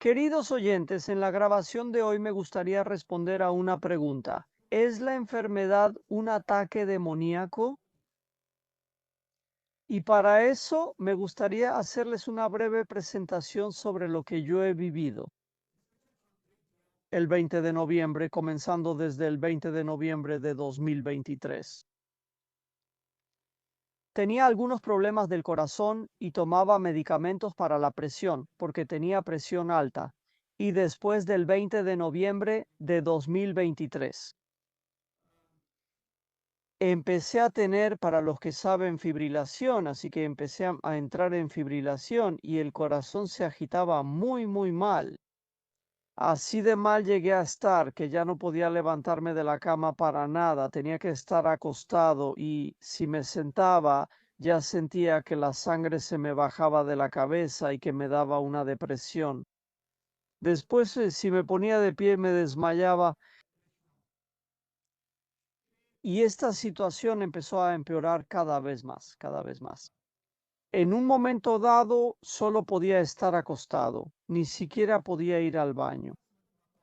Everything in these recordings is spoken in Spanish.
Queridos oyentes, en la grabación de hoy me gustaría responder a una pregunta. ¿Es la enfermedad un ataque demoníaco? Y para eso me gustaría hacerles una breve presentación sobre lo que yo he vivido el 20 de noviembre, comenzando desde el 20 de noviembre de 2023. Tenía algunos problemas del corazón y tomaba medicamentos para la presión, porque tenía presión alta. Y después del 20 de noviembre de 2023, empecé a tener, para los que saben, fibrilación, así que empecé a entrar en fibrilación y el corazón se agitaba muy, muy mal. Así de mal llegué a estar que ya no podía levantarme de la cama para nada, tenía que estar acostado y si me sentaba ya sentía que la sangre se me bajaba de la cabeza y que me daba una depresión. Después, si me ponía de pie, me desmayaba y esta situación empezó a empeorar cada vez más, cada vez más. En un momento dado, solo podía estar acostado, ni siquiera podía ir al baño,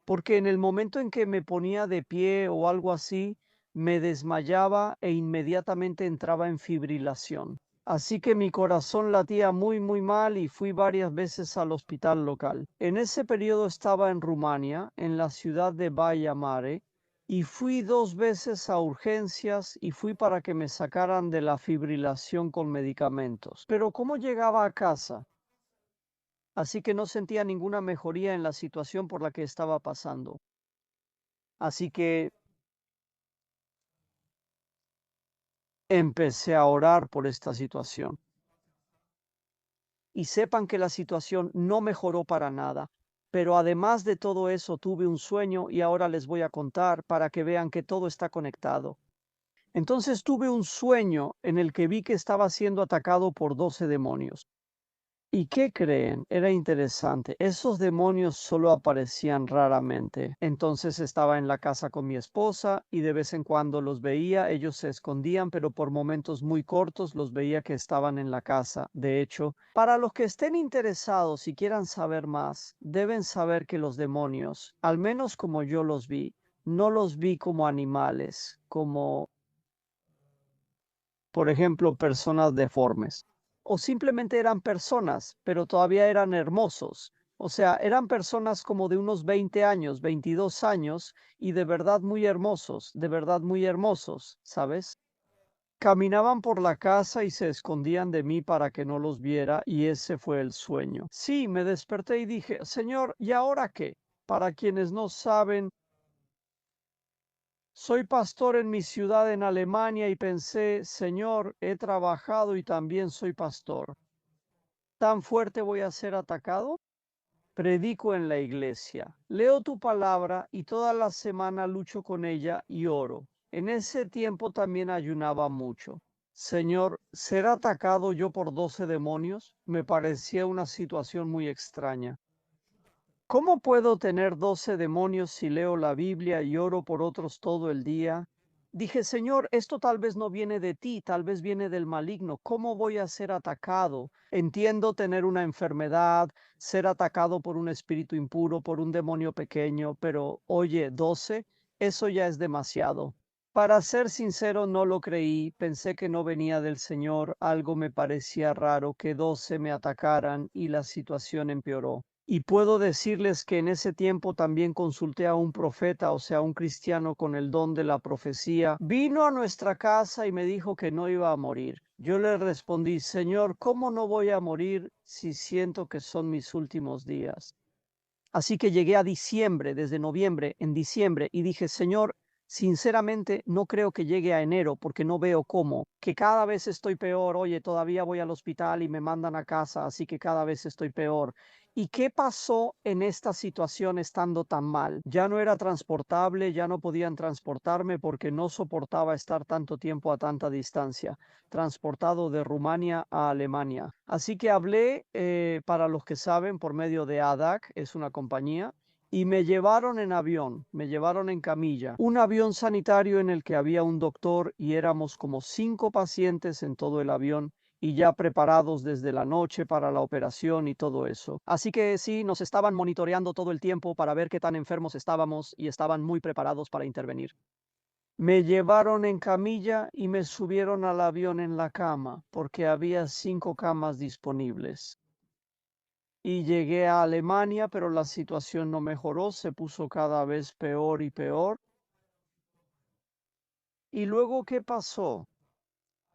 porque en el momento en que me ponía de pie o algo así, me desmayaba e inmediatamente entraba en fibrilación. Así que mi corazón latía muy, muy mal y fui varias veces al hospital local. En ese periodo estaba en Rumania, en la ciudad de Baia Mare, y fui 2 veces a urgencias y fui para que me sacaran de la fibrilación con medicamentos. Pero ¿cómo llegaba a casa? Así que no sentía ninguna mejoría en la situación por la que estaba pasando. Así que empecé a orar por esta situación. Y sepan que la situación no mejoró para nada. Pero además de todo eso, tuve un sueño y ahora les voy a contar para que vean que todo está conectado. Entonces tuve un sueño en el que vi que estaba siendo atacado por 12 demonios. ¿Y qué creen? Era interesante. Esos demonios solo aparecían raramente. Entonces estaba en la casa con mi esposa y de vez en cuando los veía. Ellos se escondían, pero por momentos muy cortos los veía que estaban en la casa. De hecho, para los que estén interesados y quieran saber más, deben saber que los demonios, al menos como yo los vi, no los vi como animales, como, por ejemplo, personas deformes. O simplemente eran personas, pero todavía eran hermosos. O sea, eran personas como de unos 20 años, 22 años, y de verdad muy hermosos, ¿sabes? Caminaban por la casa y se escondían de mí para que no los viera, y ese fue el sueño. Sí, me desperté y dije, Señor, ¿y ahora qué? Para quienes no saben, soy pastor en mi ciudad en Alemania y pensé, Señor, he trabajado y también soy pastor. ¿Tan fuerte voy a ser atacado? Predico en la iglesia, leo tu palabra y toda la semana lucho con ella y oro. En ese tiempo también ayunaba mucho. Señor, ¿ser atacado yo por 12 demonios? Me parecía una situación muy extraña. ¿Cómo puedo tener 12 demonios si leo la Biblia y oro por otros todo el día? Dije, Señor, esto tal vez no viene de ti, tal vez viene del maligno. ¿Cómo voy a ser atacado? Entiendo tener una enfermedad, ser atacado por un espíritu impuro, por un demonio pequeño, pero oye, 12, eso ya es demasiado. Para ser sincero, no lo creí, pensé que no venía del Señor, algo me parecía raro que 12 me atacaran y la situación empeoró. Y puedo decirles que en ese tiempo también consulté a un profeta, o sea, un cristiano con el don de la profecía. Vino a nuestra casa y me dijo que no iba a morir. Yo le respondí, Señor, ¿cómo no voy a morir si siento que son mis últimos días? Así que llegué a diciembre, desde noviembre, en diciembre, y dije, Señor, sinceramente no creo que llegue a enero porque no veo cómo, que cada vez estoy peor, oye, todavía voy al hospital y me mandan a casa, así que cada vez estoy peor. ¿Y qué pasó en esta situación estando tan mal? Ya no era transportable, ya no podían transportarme porque no soportaba estar tanto tiempo a tanta distancia, transportado de Rumania a Alemania. Así que hablé, para los que saben, por medio de ADAC, es una compañía, y me llevaron en avión, me llevaron en camilla, un avión sanitario en el que había un doctor y éramos como 5 pacientes en todo el avión y ya preparados desde la noche para la operación y todo eso. Así que sí, nos estaban monitoreando todo el tiempo para ver qué tan enfermos estábamos y estaban muy preparados para intervenir. Me llevaron en camilla y me subieron al avión en la cama, porque había 5 camas disponibles. Y llegué a Alemania, pero la situación no mejoró, se puso cada vez peor y peor. ¿Y luego qué pasó?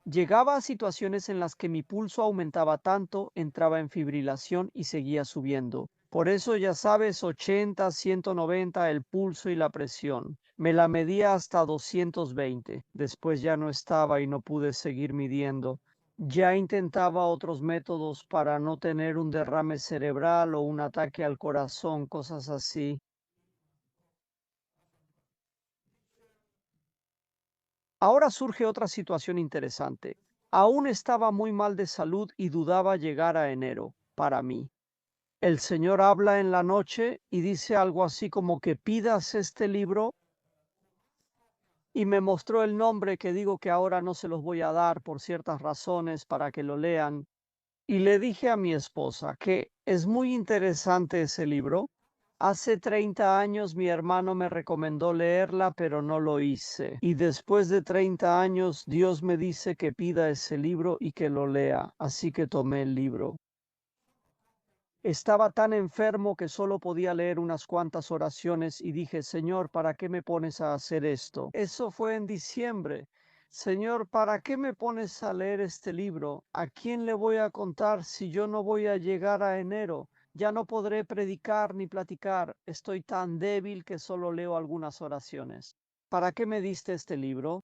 Llegaba a situaciones en las que mi pulso aumentaba tanto, entraba en fibrilación y seguía subiendo. Por eso ya sabes, 80, 190 el pulso y la presión. Me la medía hasta 220. Después ya no estaba y no pude seguir midiendo. Ya intentaba otros métodos para no tener un derrame cerebral o un ataque al corazón, cosas así. Ahora surge otra situación interesante. Aún estaba muy mal de salud y dudaba llegar a enero, para mí. El Señor habla en la noche y dice algo así como que pidas este libro y me mostró el nombre que digo que ahora no se los voy a dar por ciertas razones para que lo lean. Y le dije a mi esposa que es muy interesante ese libro. Hace 30 años mi hermano me recomendó leerla, pero no lo hice. Y después de 30 años, Dios me dice que pida ese libro y que lo lea. Así que tomé el libro. Estaba tan enfermo que solo podía leer unas cuantas oraciones y dije, Señor, ¿para qué me pones a hacer esto? Eso fue en diciembre. Señor, ¿para qué me pones a leer este libro? ¿A quién le voy a contar si yo no voy a llegar a enero? Ya no podré predicar ni platicar. Estoy tan débil que solo leo algunas oraciones. ¿Para qué me diste este libro?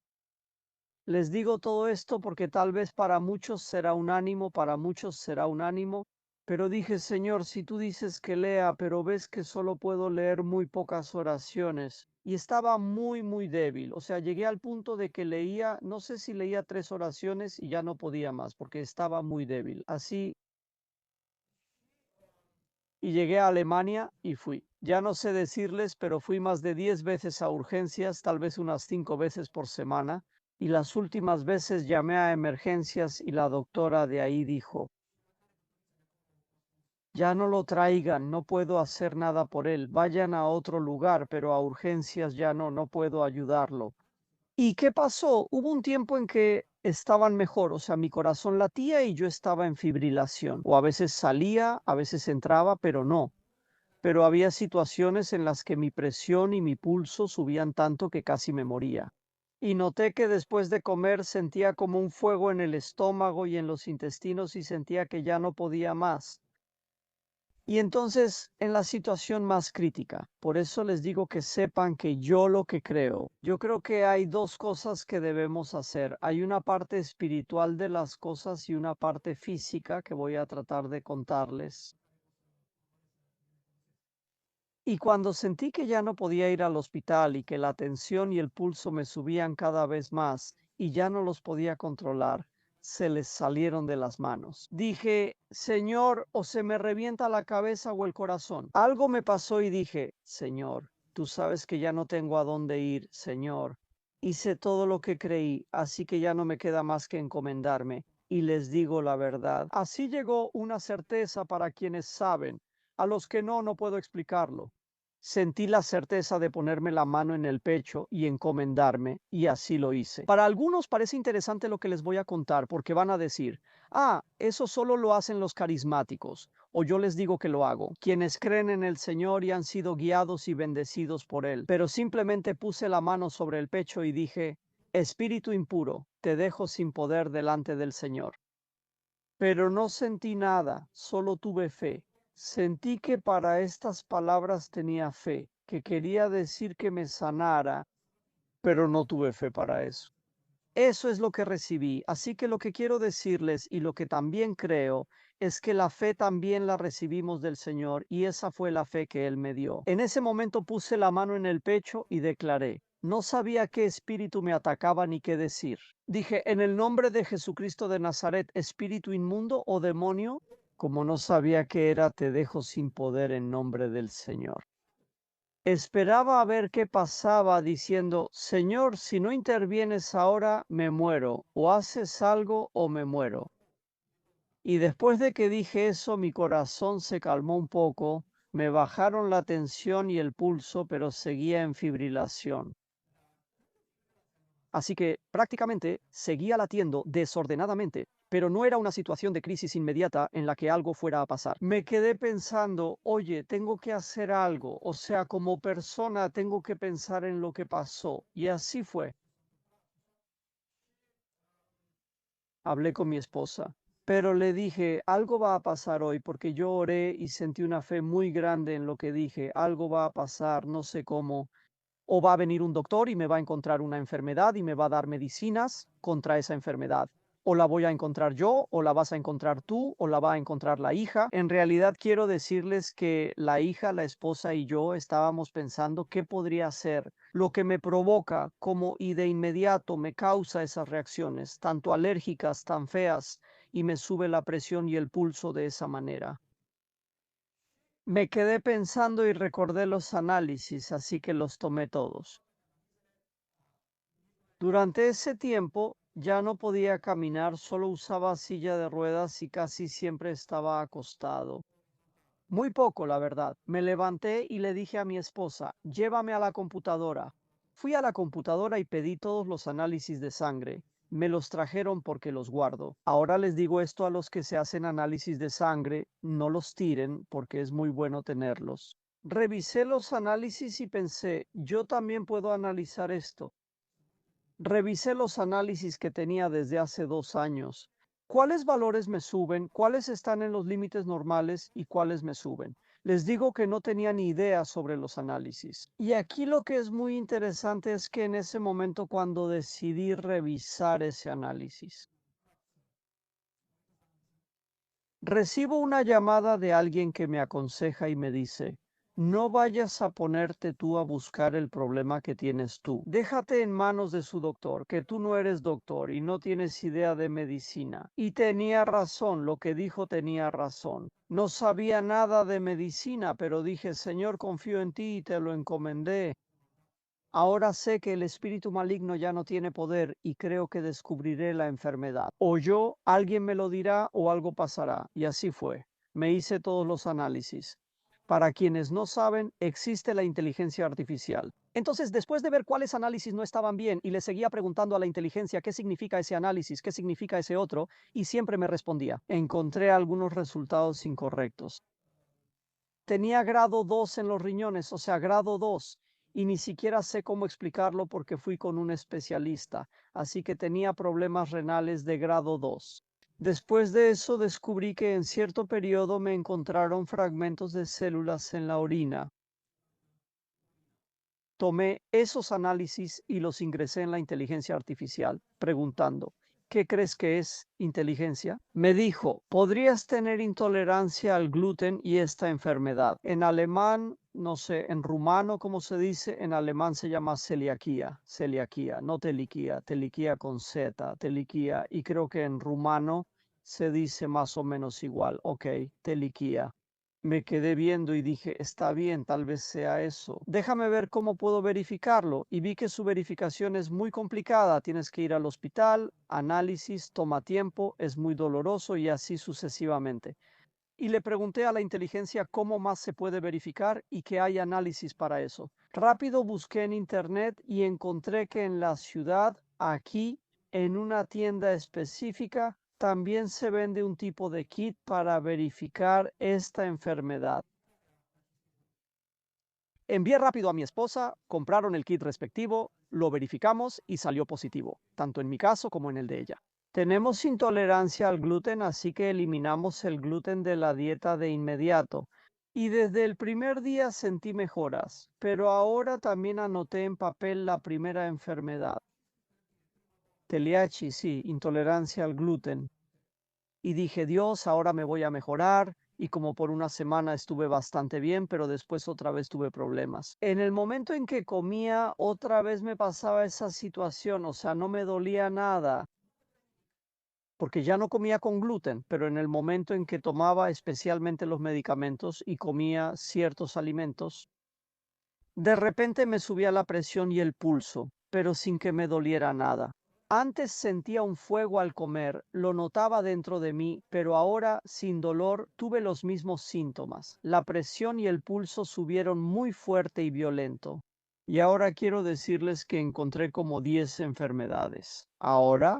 Les digo todo esto porque tal vez para muchos será un ánimo, para muchos será un ánimo, pero dije, Señor, si tú dices que lea, pero ves que solo puedo leer muy pocas oraciones, y estaba muy, muy débil, o sea, llegué al punto de que leía, no sé si leía 3 oraciones y ya no podía más, porque estaba muy débil. Así, y llegué a Alemania y fui. Ya no sé decirles, pero fui más de 10 veces a urgencias, tal vez unas 5 veces por semana, y las últimas veces llamé a emergencias y la doctora de ahí dijo, ya no lo traigan, no puedo hacer nada por él, vayan a otro lugar, pero a urgencias ya no, no puedo ayudarlo. ¿Y qué pasó? Hubo un tiempo en que estaban mejor, o sea, mi corazón latía y yo estaba en fibrilación, o a veces salía, a veces entraba, pero no. Pero había situaciones en las que mi presión y mi pulso subían tanto que casi me moría. Y noté que después de comer sentía como un fuego en el estómago y en los intestinos y sentía que ya no podía más. Y entonces, en la situación más crítica, por eso les digo que sepan que yo lo que creo, yo creo que hay dos cosas que debemos hacer. Hay una parte espiritual de las cosas y una parte física que voy a tratar de contarles. Y cuando sentí que ya no podía ir al hospital y que la tensión y el pulso me subían cada vez más y ya no los podía controlar, se les salieron de las manos. Dije, Señor, o se me revienta la cabeza o el corazón. Algo me pasó y dije, Señor, tú sabes que ya no tengo a dónde ir, Señor. Hice todo lo que creí, así que ya no me queda más que encomendarme. Y les digo la verdad. Así llegó una certeza para quienes saben. A los que no, no puedo explicarlo. Sentí la certeza de ponerme la mano en el pecho y encomendarme, y así lo hice. Para algunos parece interesante lo que les voy a contar, porque van a decir, ah, eso solo lo hacen los carismáticos, o yo les digo que lo hago, quienes creen en el Señor y han sido guiados y bendecidos por Él. Pero simplemente puse la mano sobre el pecho y dije, Espíritu impuro, te dejo sin poder delante del Señor. Pero no sentí nada, solo tuve fe. Sentí que para estas palabras tenía fe, que quería decir que me sanara, pero no tuve fe para eso. Eso es lo que recibí. Así que lo que quiero decirles y lo que también creo es que la fe también la recibimos del Señor y esa fue la fe que Él me dio. En ese momento puse la mano en el pecho y declaré, no sabía qué espíritu me atacaba ni qué decir. Dije, en el nombre de Jesucristo de Nazaret, espíritu inmundo o demonio, como no sabía qué era, te dejo sin poder en nombre del Señor. Esperaba a ver qué pasaba, diciendo, Señor, si no intervienes ahora, me muero, o haces algo o me muero. Y después de que dije eso, mi corazón se calmó un poco, me bajaron la tensión y el pulso, pero seguía en fibrilación. Así que prácticamente seguía latiendo desordenadamente, pero no era una situación de crisis inmediata en la que algo fuera a pasar. Me quedé pensando, oye, tengo que hacer algo, o sea, como persona tengo que pensar en lo que pasó. Y así fue. Hablé con mi esposa, pero le dije, algo va a pasar hoy porque yo oré y sentí una fe muy grande en lo que dije, algo va a pasar, no sé cómo. O va a venir un doctor y me va a encontrar una enfermedad y me va a dar medicinas contra esa enfermedad. O la voy a encontrar yo, o la vas a encontrar tú, o la va a encontrar la hija. En realidad quiero decirles que la hija, la esposa y yo estábamos pensando qué podría ser lo que me provoca como y de inmediato me causa esas reacciones, tanto alérgicas, tan feas, y me sube la presión y el pulso de esa manera. Me quedé pensando y recordé los análisis, así que los tomé todos. Durante ese tiempo ya no podía caminar, solo usaba silla de ruedas y casi siempre estaba acostado. Muy poco, la verdad. Me levanté y le dije a mi esposa, llévame a la computadora. Fui a la computadora y pedí todos los análisis de sangre. Me los trajeron porque los guardo. Ahora les digo esto a los que se hacen análisis de sangre, no los tiren porque es muy bueno tenerlos. Revisé los análisis y pensé, yo también puedo analizar esto. Revisé los análisis que tenía desde hace 2 años. ¿Cuáles valores me suben? ¿Cuáles están en los límites normales y cuáles me suben? Les digo que no tenía ni idea sobre los análisis. Y aquí lo que es muy interesante es que en ese momento cuando decidí revisar ese análisis, recibo una llamada de alguien que me aconseja y me dice, no vayas a ponerte tú a buscar el problema que tienes tú. Déjate en manos de su doctor, que tú no eres doctor y no tienes idea de medicina. Y tenía razón, lo que dijo tenía razón. No sabía nada de medicina, pero dije, Señor, confío en ti y te lo encomendé. Ahora sé que el espíritu maligno ya no tiene poder y creo que descubriré la enfermedad. O yo, alguien me lo dirá o algo pasará. Y así fue. Me hice todos los análisis. Para quienes no saben, existe la inteligencia artificial. Entonces, después de ver cuáles análisis no estaban bien y le seguía preguntando a la inteligencia qué significa ese análisis, qué significa ese otro, y siempre me respondía, encontré algunos resultados incorrectos. Tenía grado 2 en los riñones, o sea, grado 2, y ni siquiera sé cómo explicarlo porque fui con un especialista, así que tenía problemas renales de grado 2. Después de eso descubrí que en cierto periodo me encontraron fragmentos de células en la orina. Tomé esos análisis y los ingresé en la inteligencia artificial, preguntando, ¿qué crees que es inteligencia? Me dijo, podrías tener intolerancia al gluten y esta enfermedad. En alemán, no sé, en rumano, ¿cómo se dice? En alemán se llama celiaquía, no teliquía con Z, teliquía, y creo que en rumano se dice más o menos igual, ok, teliquía. Me quedé viendo y dije, está bien, tal vez sea eso. Déjame ver cómo puedo verificarlo. Y vi que su verificación es muy complicada. Tienes que ir al hospital, análisis, toma tiempo, es muy doloroso y así sucesivamente. Y le pregunté a la inteligencia cómo más se puede verificar y que hay análisis para eso. Rápido busqué en internet y encontré que en la ciudad, aquí, en una tienda específica, también se vende un tipo de kit para verificar esta enfermedad. Envié rápido a mi esposa, compraron el kit respectivo, lo verificamos y salió positivo, tanto en mi caso como en el de ella. Tenemos intolerancia al gluten, así que eliminamos el gluten de la dieta de inmediato. Y desde el primer día sentí mejoras, pero ahora también anoté en papel la primera enfermedad. Celiaci, sí, intolerancia al gluten. Y dije, Dios, ahora me voy a mejorar. Y como por una semana estuve bastante bien, pero después otra vez tuve problemas. En el momento en que comía, otra vez me pasaba esa situación, o sea, no me dolía nada, porque ya no comía con gluten, pero en el momento en que tomaba especialmente los medicamentos y comía ciertos alimentos, de repente me subía la presión y el pulso, pero sin que me doliera nada. Antes sentía un fuego al comer, lo notaba dentro de mí, pero ahora, sin dolor, tuve los mismos síntomas. La presión y el pulso subieron muy fuerte y violento. Y ahora quiero decirles que encontré como 10 enfermedades. Ahora,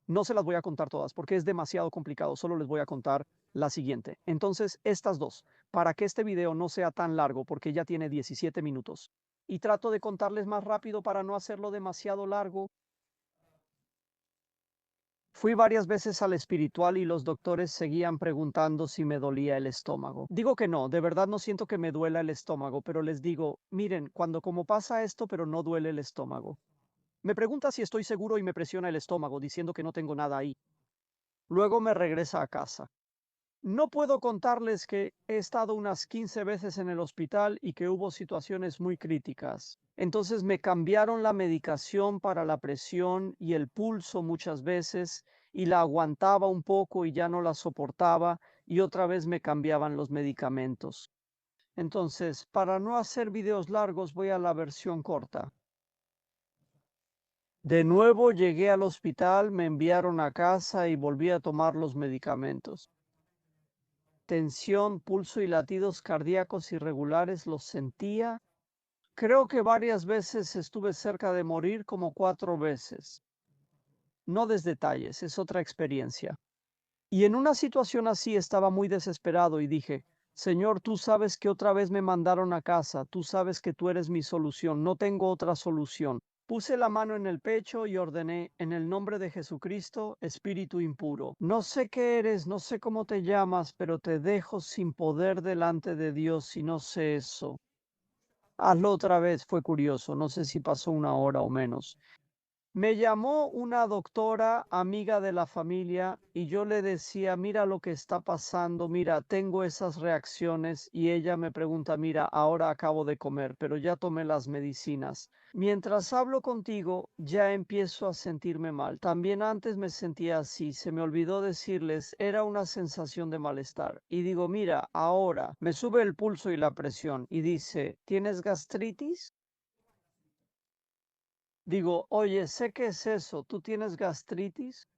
no se las voy a contar todas porque es demasiado complicado, solo les voy a contar la siguiente. Entonces, estas dos, para que este video no sea tan largo porque ya tiene 17 minutos. Y trato de contarles más rápido para no hacerlo demasiado largo. Fui varias veces al espiritual y los doctores seguían preguntando si me dolía el estómago. Digo que no, de verdad no siento que me duela el estómago, pero les digo, miren, cuando como pasa esto, pero no duele el estómago. Me pregunta si estoy seguro y me presiona el estómago diciendo que no tengo nada ahí. Luego me regresa a casa. No puedo contarles que he estado unas 15 veces en el hospital y que hubo situaciones muy críticas. Entonces me cambiaron la medicación para la presión y el pulso muchas veces y la aguantaba un poco y ya no la soportaba y otra vez me cambiaban los medicamentos. Entonces, para no hacer videos largos, voy a la versión corta. De nuevo llegué al hospital, me enviaron a casa y volví a tomar los medicamentos. Tensión, pulso y latidos cardíacos irregulares los sentía. Creo que varias veces estuve cerca de morir, como 4 veces. No des detalles, es otra experiencia. Y en una situación así estaba muy desesperado y dije, Señor, tú sabes que otra vez me mandaron a casa, tú sabes que tú eres mi solución, no tengo otra solución. Puse la mano en el pecho y ordené, en el nombre de Jesucristo, espíritu impuro. No sé qué eres, no sé cómo te llamas, pero te dejo sin poder delante de Dios si no sé eso. Hazlo otra vez, fue curioso, no sé si pasó una hora o menos. Me llamó una doctora amiga de la familia y yo le decía, mira lo que está pasando, mira, tengo esas reacciones y ella me pregunta, mira, ahora acabo de comer, pero ya tomé las medicinas. Mientras hablo contigo, ya empiezo a sentirme mal. También antes me sentía así, se me olvidó decirles, era una sensación de malestar. Y digo, mira, ahora me sube el pulso y la presión y dice, ¿tienes gastritis? Digo, oye, sé qué es eso, ¿tú tienes gastritis?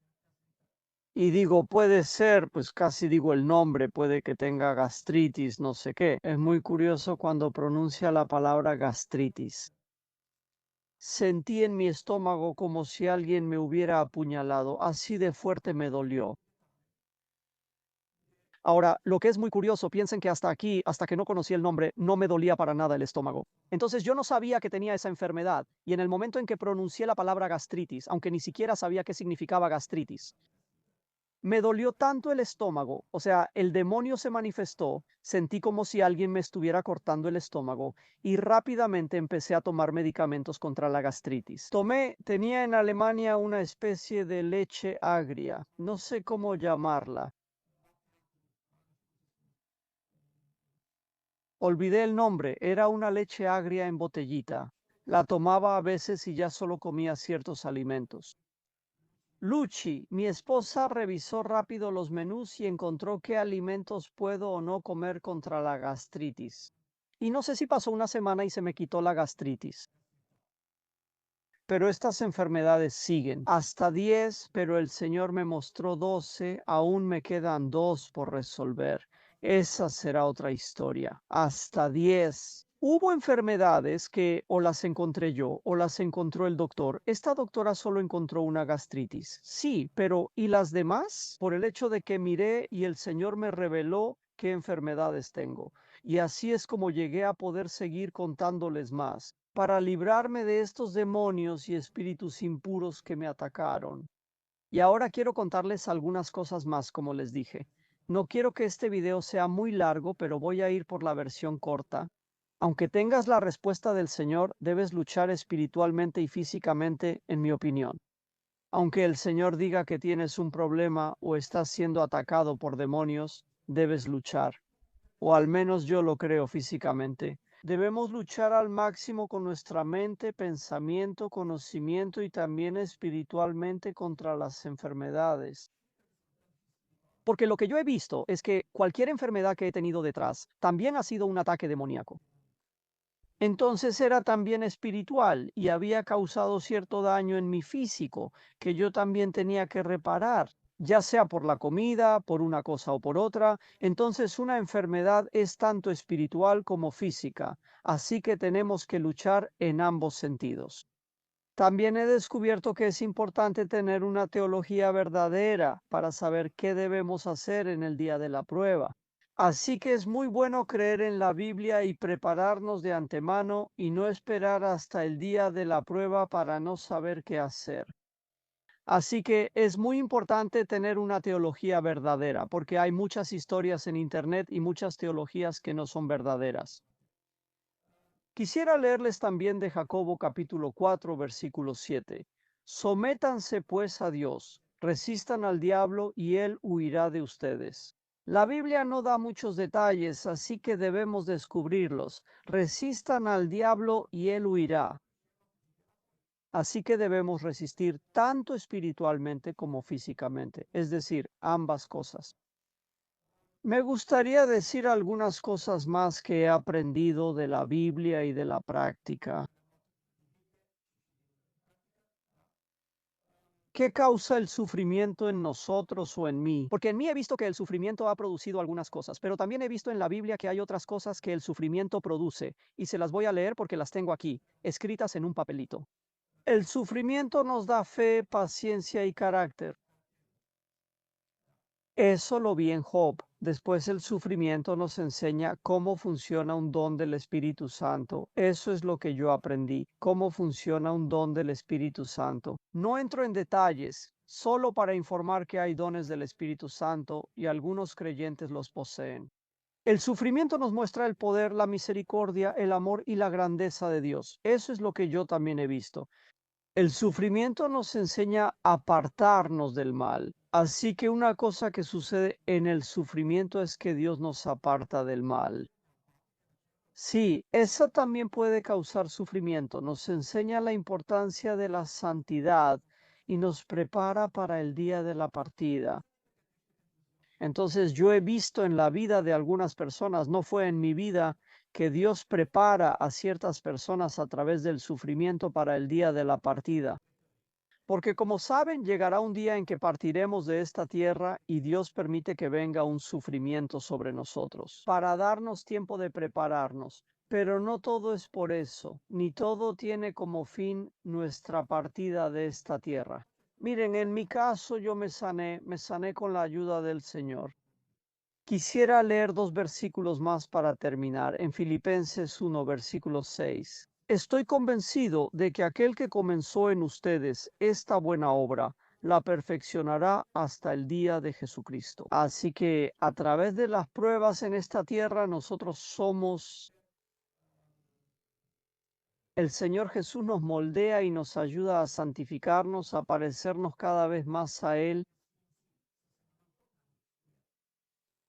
Y digo, puede ser, pues casi digo el nombre, puede que tenga gastritis, no sé qué. Es muy curioso cuando pronuncia la palabra gastritis. Sentí en mi estómago como si alguien me hubiera apuñalado, así de fuerte me dolió. Ahora, lo que es muy curioso, piensen que hasta aquí, hasta que no conocí el nombre, no me dolía para nada el estómago. Entonces yo no sabía que tenía esa enfermedad y en el momento en que pronuncié la palabra gastritis, aunque ni siquiera sabía qué significaba gastritis, me dolió tanto el estómago, o sea, el demonio se manifestó, sentí como si alguien me estuviera cortando el estómago y rápidamente empecé a tomar medicamentos contra la gastritis. Tenía en Alemania una especie de leche agria, no sé cómo llamarla. Olvidé el nombre, era una leche agria en botellita. La tomaba a veces y ya solo comía ciertos alimentos. Luchi, mi esposa, revisó rápido los menús y encontró qué alimentos puedo o no comer contra la gastritis. Y no sé si pasó una semana y se me quitó la gastritis. Pero estas enfermedades siguen. Hasta 10, pero el Señor me mostró 12, aún me quedan 2 por resolver. Esa será otra historia. Hasta 10. Hubo enfermedades que o las encontré yo o las encontró el doctor. Esta doctora solo encontró una gastritis. Sí, pero ¿y las demás? Por el hecho de que miré y el Señor me reveló qué enfermedades tengo. Y así es como llegué a poder seguir contándoles más, para librarme de estos demonios y espíritus impuros que me atacaron. Y ahora quiero contarles algunas cosas más, como les dije. No quiero que este video sea muy largo, pero voy a ir por la versión corta. Aunque tengas la respuesta del Señor, debes luchar espiritualmente y físicamente, en mi opinión. Aunque el Señor diga que tienes un problema o estás siendo atacado por demonios, debes luchar. O al menos yo lo creo físicamente. Debemos luchar al máximo con nuestra mente, pensamiento, conocimiento y también espiritualmente contra las enfermedades. Porque lo que yo he visto es que cualquier enfermedad que he tenido detrás también ha sido un ataque demoníaco. Entonces era también espiritual y había causado cierto daño en mi físico que yo también tenía que reparar, ya sea por la comida, por una cosa o por otra. Entonces una enfermedad es tanto espiritual como física, así que tenemos que luchar en ambos sentidos. También he descubierto que es importante tener una teología verdadera para saber qué debemos hacer en el día de la prueba. Así que es muy bueno creer en la Biblia y prepararnos de antemano y no esperar hasta el día de la prueba para no saber qué hacer. Así que es muy importante tener una teología verdadera, porque hay muchas historias en Internet y muchas teologías que no son verdaderas. Quisiera leerles también de Jacobo capítulo 4, versículo 7. Sométanse pues a Dios, resistan al diablo y él huirá de ustedes. La Biblia no da muchos detalles, así que debemos descubrirlos. Resistan al diablo y él huirá. Así que debemos resistir tanto espiritualmente como físicamente, es decir, ambas cosas. Me gustaría decir algunas cosas más que he aprendido de la Biblia y de la práctica. ¿Qué causa el sufrimiento en nosotros o en mí? Porque en mí he visto que el sufrimiento ha producido algunas cosas, pero también he visto en la Biblia que hay otras cosas que el sufrimiento produce, y se las voy a leer porque las tengo aquí, escritas en un papelito. El sufrimiento nos da fe, paciencia y carácter. Eso lo vi en Job. Después el sufrimiento nos enseña cómo funciona un don del Espíritu Santo. Eso es lo que yo aprendí, cómo funciona un don del Espíritu Santo. No entro en detalles, solo para informar que hay dones del Espíritu Santo y algunos creyentes los poseen. El sufrimiento nos muestra el poder, la misericordia, el amor y la grandeza de Dios. Eso es lo que yo también he visto. El sufrimiento nos enseña a apartarnos del mal. Así que una cosa que sucede en el sufrimiento es que Dios nos aparta del mal. Sí, eso también puede causar sufrimiento. Nos enseña la importancia de la santidad y nos prepara para el día de la partida. Entonces yo he visto en la vida de algunas personas, no fue en mi vida, que Dios prepara a ciertas personas a través del sufrimiento para el día de la partida. Porque como saben, llegará un día en que partiremos de esta tierra y Dios permite que venga un sufrimiento sobre nosotros, para darnos tiempo de prepararnos. Pero no todo es por eso, ni todo tiene como fin nuestra partida de esta tierra. Miren, en mi caso yo me sané con la ayuda del Señor. Quisiera leer dos versículos más para terminar, en Filipenses 1, versículo 6. Estoy convencido de que aquel que comenzó en ustedes esta buena obra, la perfeccionará hasta el día de Jesucristo. Así que a través de las pruebas en esta tierra, nosotros somos, el Señor Jesús nos moldea y nos ayuda a santificarnos, a parecernos cada vez más a Él.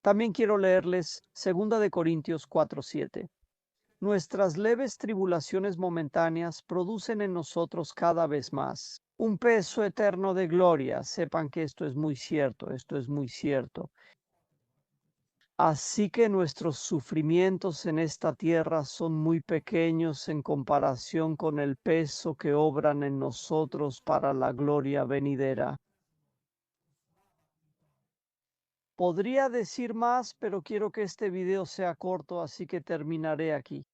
También quiero leerles 2 de Corintios 4:7. Nuestras leves tribulaciones momentáneas producen en nosotros cada vez más un peso eterno de gloria. Sepan que esto es muy cierto, esto es muy cierto. Así que nuestros sufrimientos en esta tierra son muy pequeños en comparación con el peso que obran en nosotros para la gloria venidera. Podría decir más, pero quiero que este video sea corto, así que terminaré aquí.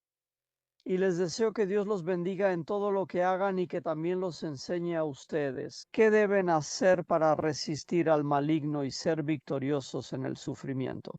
Y les deseo que Dios los bendiga en todo lo que hagan y que también los enseñe a ustedes qué deben hacer para resistir al maligno y ser victoriosos en el sufrimiento.